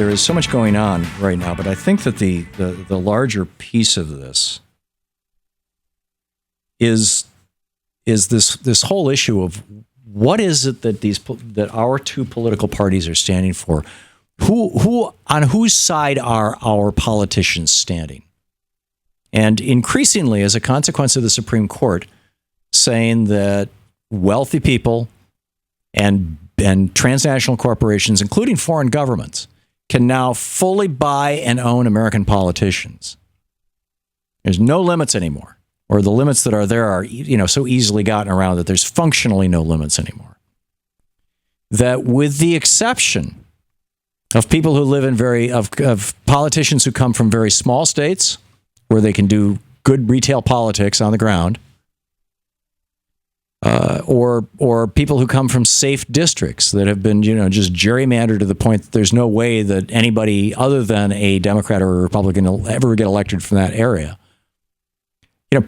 there is so much going on right now, but I think that the larger piece of this is this whole issue of what is it that our two political parties are standing for? Who on whose side are our politicians standing? And increasingly, as a consequence of the Supreme Court saying that wealthy people and transnational corporations, including foreign governments, can now fully buy and own American politicians. There's no limits anymore, or the limits that are there are, so easily gotten around that there's functionally no limits anymore. That with the exception of people who live in of politicians who come from very small states where they can do good retail politics on the ground, or people who come from safe districts that have been, just gerrymandered to the point that there's no way that anybody other than a Democrat or a Republican will ever get elected from that area.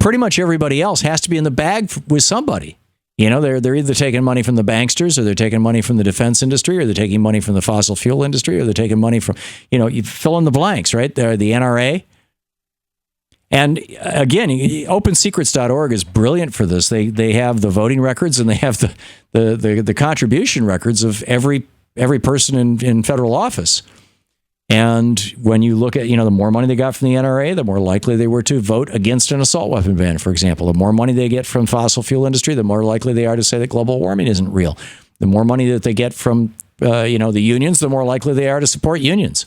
Pretty much everybody else has to be in the bag with somebody. They're either taking money from the banksters, or they're taking money from the defense industry, or they're taking money from the fossil fuel industry, or they're taking money from, you fill in the blanks, right? They're the NRA. And again, OpenSecrets.org is brilliant for this. They have the voting records, and they have the contribution records of every person in federal office. And when you look at, the more money they got from the NRA, the more likely they were to vote against an assault weapon ban, for example. The more money they get from fossil fuel industry, the more likely they are to say that global warming isn't real. The more money that they get from, the unions, the more likely they are to support unions.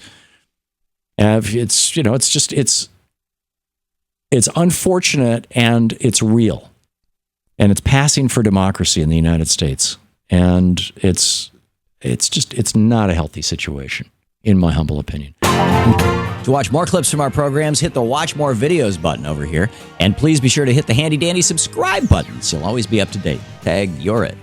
It's unfortunate, and it's real, and it's passing for democracy in the United States. And it's not a healthy situation, in my humble opinion. To watch more clips from our programs, hit the Watch More Videos button over here. And please be sure to hit the handy dandy subscribe button so you'll always be up to date. Tag, you're it.